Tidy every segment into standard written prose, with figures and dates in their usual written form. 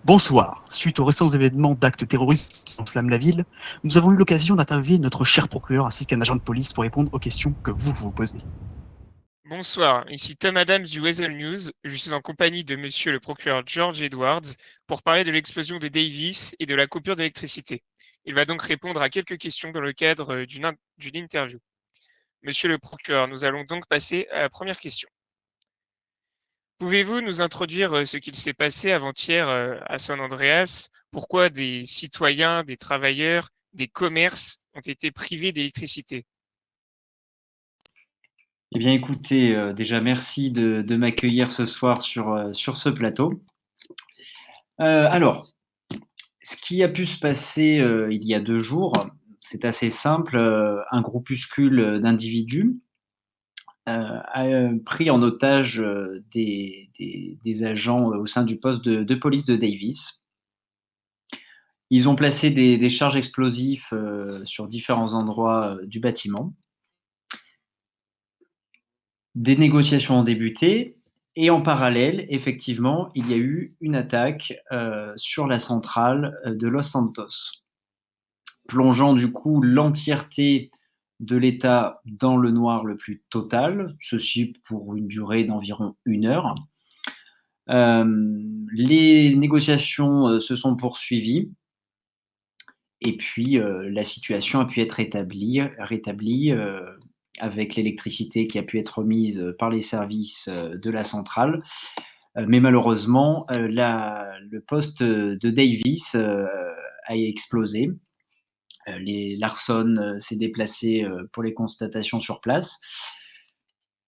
Bonsoir. Suite aux récents événements d'actes terroristes qui enflamment la ville, nous avons eu l'occasion d'interviewer notre cher procureur ainsi qu'un agent de police pour répondre aux questions que vous posez. Bonsoir, ici Tom Adams du Weasel News. Je suis en compagnie de monsieur le procureur George Edwards pour parler de l'explosion de Davis et de la coupure d'électricité. Il va donc répondre à quelques questions dans le cadre d'une interview. Monsieur le procureur, nous allons donc passer à la première question. Pouvez-vous nous introduire ce qu'il s'est passé avant-hier à San Andreas? Pourquoi des citoyens, des travailleurs, des commerces ont été privés d'électricité? Eh bien, écoutez, déjà merci de m'accueillir ce soir sur ce plateau. Alors, ce qui a pu se passer, il y a 2 jours, c'est assez simple, un groupuscule, d'individus, a, pris en otage, des agents, au sein du poste de police de Davis. Ils ont placé des charges explosives, sur différents endroits, du bâtiment. Des négociations ont débuté et en parallèle, effectivement, il y a eu une attaque, sur la centrale, de Los Santos, plongeant du coup l'entièreté de l'État dans le noir le plus total, ceci pour une durée d'environ 1 heure. Les négociations, se sont poursuivies et puis, la situation a pu être rétablie, avec l'électricité qui a pu être remise, par les services, de la centrale. Mais malheureusement, le poste, de Davis, a explosé. L'arson, s'est déplacé, pour les constatations sur place.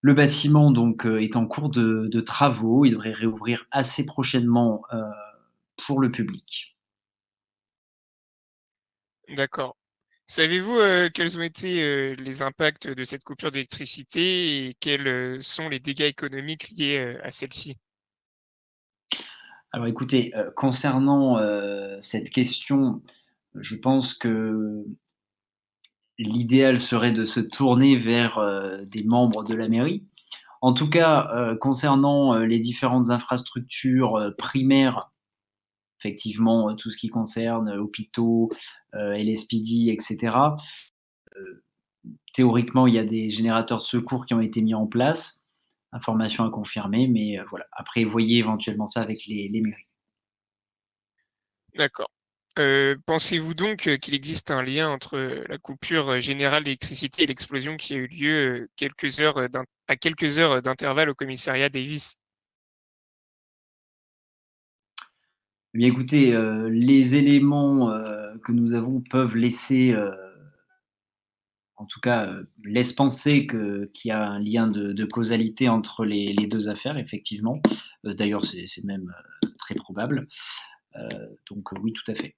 Le bâtiment donc, est en cours de travaux. Il devrait réouvrir assez prochainement, pour le public. D'accord. Savez-vous, quels ont été, les impacts de cette coupure d'électricité et quels, sont les dégâts économiques liés, à celle-ci? Alors écoutez, concernant, cette question, je pense que l'idéal serait de se tourner vers, des membres de la mairie. En tout cas, concernant, les différentes infrastructures, primaires, effectivement, tout ce qui concerne, hôpitaux, LSPD et cetera. Théoriquement, il y a des générateurs de secours qui ont été mis en place. Information à confirmer, mais, voilà. Après, voyez éventuellement ça avec les mairies. D'accord. Pensez-vous donc, qu'il existe un lien entre, la coupure, générale d'électricité et l'explosion qui a eu lieu, quelques heures, à quelques heures, d'intervalle au commissariat Davis? Eh bien écoutez, les éléments, que nous avons peuvent laisser, en tout cas, laissent penser qu'il y a un lien de causalité entre les 2 affaires, effectivement. D'ailleurs, c'est même, très probable. Heu, donc, oui, tout à fait.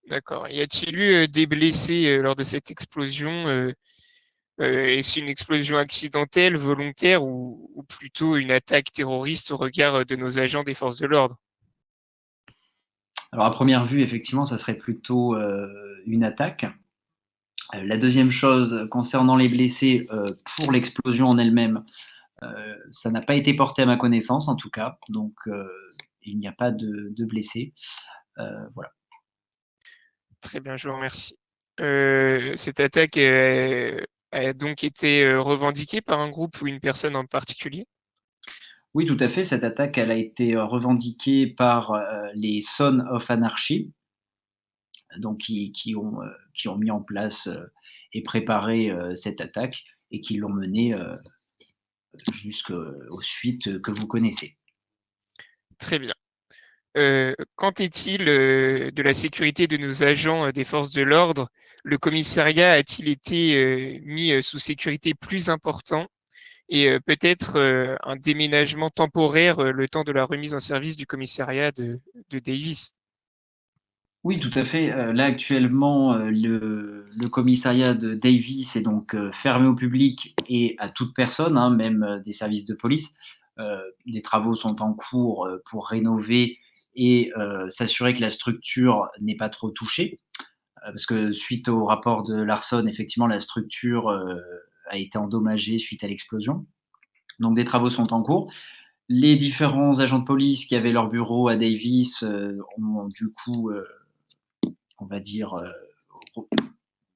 D'accord. Y a-t-il eu, des blessés, lors de cette explosion, est-ce une explosion accidentelle, volontaire ou plutôt une attaque terroriste au regard, de nos agents des forces de l'ordre? Alors à première vue, effectivement, ça serait plutôt, une attaque. La 2e chose, concernant les blessés, pour l'explosion en elle-même, ça n'a pas été porté à ma connaissance en tout cas, donc il n'y a pas de blessés. Voilà. Très bien, je vous remercie. Cette attaque, a donc été, revendiquée par un groupe ou une personne en particulier? Oui, tout à fait, cette attaque, elle a été, revendiquée par, les Sons of Anarchy, donc qui ont mis en place, et préparé, cette attaque et qui l'ont menée, jusqu'aux suites, que vous connaissez. Très bien. Qu'en est-il, de la sécurité de nos agents, des forces de l'ordre? Le commissariat a-t-il été, mis, sous sécurité plus important et peut-être, un déménagement temporaire, le temps de la remise en service du commissariat de Davis? Oui, tout à fait, là actuellement, le commissariat de Davis est donc, fermé au public et à toute personne, hein, même, des services de police. Des travaux sont en cours, pour rénover et s'assurer que la structure n'est pas trop touchée. Parce que suite au rapport de Larson, effectivement, la structure, a été endommagée suite à l'explosion. Donc des travaux sont en cours. les différents agents de police qui avaient leur bureau à Davis ont du coup, on va dire,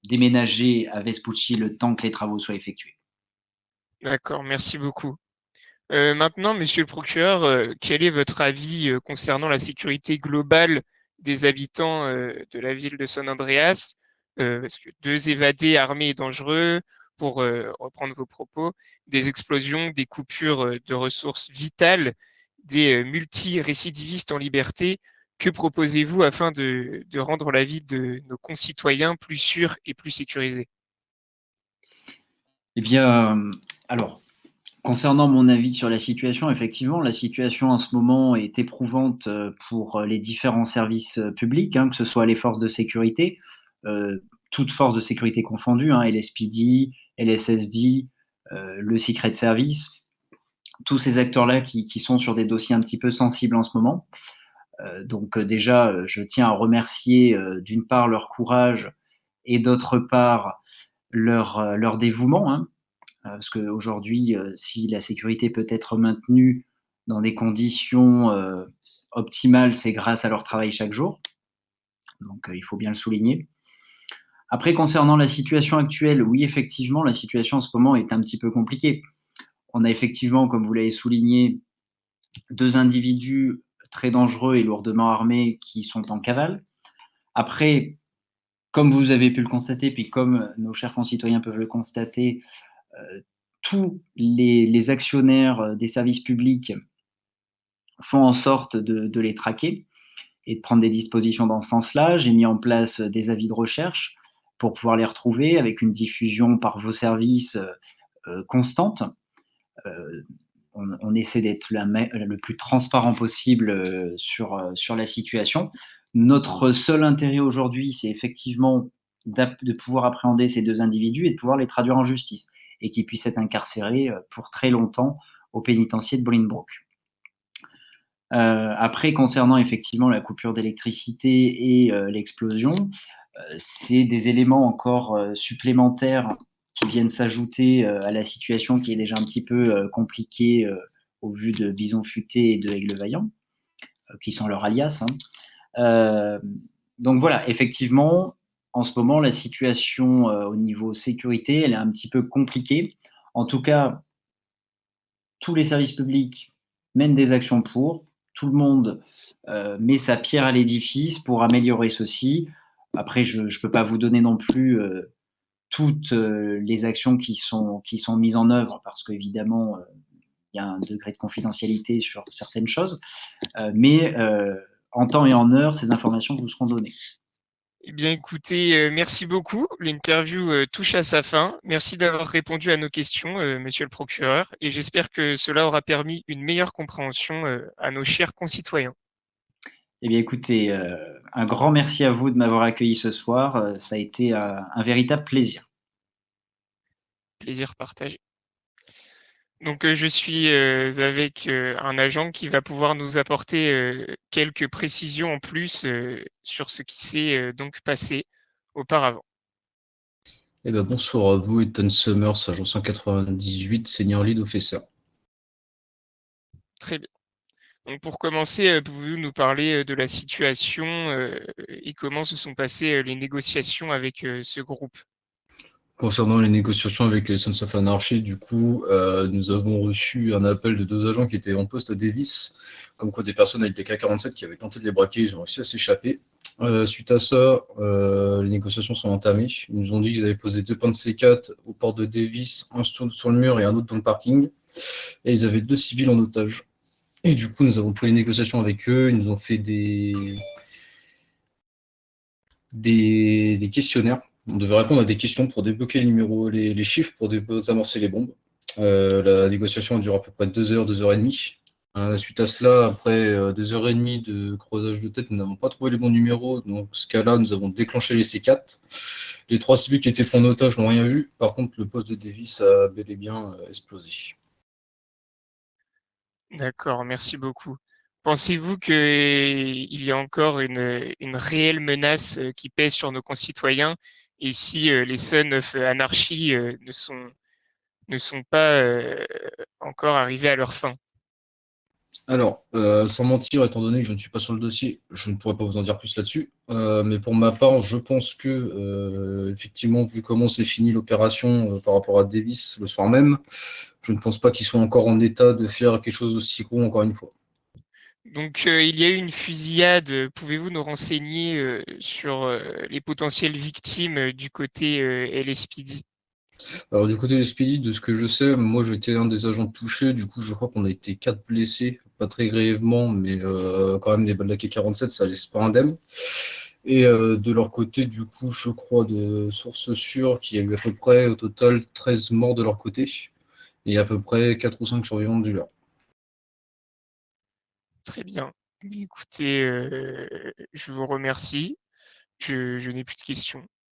déménagé à Vespucci le temps que les travaux soient effectués. D'accord, merci beaucoup. Maintenant, monsieur le procureur, quel est votre avis concernant la sécurité globale des habitants de la ville de San Andreas? Parce que 2 évadés armés et dangereux, pour reprendre vos propos, des explosions, des coupures de ressources vitales, des multirécidivistes en liberté. Que proposez-vous afin de rendre la vie de nos concitoyens plus sûre et plus sécurisée? Eh bien, alors, concernant mon avis sur la situation, effectivement, la situation en ce moment est éprouvante pour les différents services publics, hein, que ce soit les forces de sécurité, toutes forces de sécurité confondues, hein, LSPD, LSSD, le Secret Service, tous ces acteurs-là qui sont sur des dossiers un petit peu sensibles en ce moment. Donc déjà, je tiens à remercier d'une part leur courage et d'autre part leur dévouement, hein. Parce qu'aujourd'hui, si la sécurité peut être maintenue dans des conditions, optimales, c'est grâce à leur travail chaque jour, donc il faut bien le souligner. Après concernant la situation actuelle, oui, effectivement, la situation en ce moment est un petit peu compliquée. On a effectivement, comme vous l'avez souligné, 2 individus très dangereux et lourdement armés qui sont en cavale. Après, comme vous avez pu le constater, puis comme nos chers concitoyens peuvent le constater, tous les actionnaires des services publics font en sorte de les traquer et de prendre des dispositions dans ce sens-là. J'ai mis en place des avis de recherche pour pouvoir les retrouver avec une diffusion par vos services constante. Euh, on essaie d'être le plus transparent possible sur la situation. Notre seul intérêt aujourd'hui, c'est effectivement de pouvoir appréhender ces 2 individus et de pouvoir les traduire en justice et qu'ils puissent être incarcérés pour très longtemps au pénitencier de Bolingbroke. Après, concernant effectivement la coupure d'électricité et l'explosion, c'est des éléments encore supplémentaires qui viennent s'ajouter à la situation qui est déjà un petit peu compliquée au vu de Bison Futé et de Aigle Vaillant, qui sont leurs alias, hein. Euh, donc voilà, effectivement, en ce moment, la situation au niveau sécurité, elle est un petit peu compliquée. En tout cas, tous les services publics mènent des actions pour, tout le monde met sa pierre à l'édifice pour améliorer ceci. Après, je ne peux pas vous donner non plus toutes les actions qui sont mises en œuvre parce qu'évidemment, il y a un degré de confidentialité sur certaines choses, mais en temps et en heure, ces informations vous seront données. Eh bien, écoutez, merci beaucoup. L'interview touche à sa fin. Merci d'avoir répondu à nos questions, monsieur le procureur, et j'espère que cela aura permis une meilleure compréhension à nos chers concitoyens. Eh bien, écoutez, un grand merci à vous de m'avoir accueilli ce soir. Ça a été un véritable plaisir. Plaisir partagé. Donc, je suis avec un agent qui va pouvoir nous apporter quelques précisions en plus sur ce qui s'est donc passé auparavant. Eh ben, bonsoir à vous, Ethan Summers, agent 198, senior lead officer. Très bien. Donc pour commencer, pouvez-vous nous parler de la situation et comment se sont passées les négociations avec ce groupe? Concernant les négociations avec les Sons of Anarchy, du coup, nous avons reçu un appel de 2 agents qui étaient en poste à Davis, comme quoi des personnes avec des K-47 qui avaient tenté de les braquer, ils ont réussi à s'échapper. Suite à ça, les négociations sont entamées. Ils nous ont dit qu'ils avaient posé 2 points de C4 au port de Davis, un sur le mur et un autre dans le parking. Et ils avaient 2 civils en otage. Et du coup, nous avons pris les négociations avec eux. Ils nous ont fait des questionnaires. On devait répondre à des questions pour débloquer les numéros, les chiffres pour désamorcer les bombes. La négociation a duré à peu près 2 heures, 2 heures et demie. Suite à cela, après 2 heures et demie de creusage de tête, nous n'avons pas trouvé les bons numéros. Donc, ce cas-là, nous avons déclenché les C4. Les 3 civils qui étaient pris en otage n'ont rien eu. Par contre, le poste de Davis a bel et bien explosé. D'accord, merci beaucoup. Pensez-vous qu'il y a encore une réelle menace qui pèse sur nos concitoyens et si les Sons of Anarchy ne sont pas encore arrivés à leur fin? Alors, sans mentir, étant donné que je ne suis pas sur le dossier, je ne pourrais pas vous en dire plus là-dessus. Mais pour ma part, je pense que, effectivement, vu comment s'est finie l'opération par rapport à Davis le soir même, je ne pense pas qu'il soit encore en état de faire quelque chose d'aussi gros encore une fois. Donc, il y a eu une fusillade. Pouvez-vous nous renseigner sur les potentielles victimes du côté LSPD? Alors, du côté des Speedy, de ce que je sais, moi j'étais un des agents touchés, du coup, je crois qu'on a été 4 blessés, pas très grièvement, mais quand même des balles d'AK-47, ça laisse pas indemne. Et de leur côté, du coup, je crois de sources sûres qu'il y a eu à peu près au total 13 morts de leur côté et à peu près 4 ou 5 survivants du leur. Très bien. Écoutez, je vous remercie. Je n'ai plus de questions.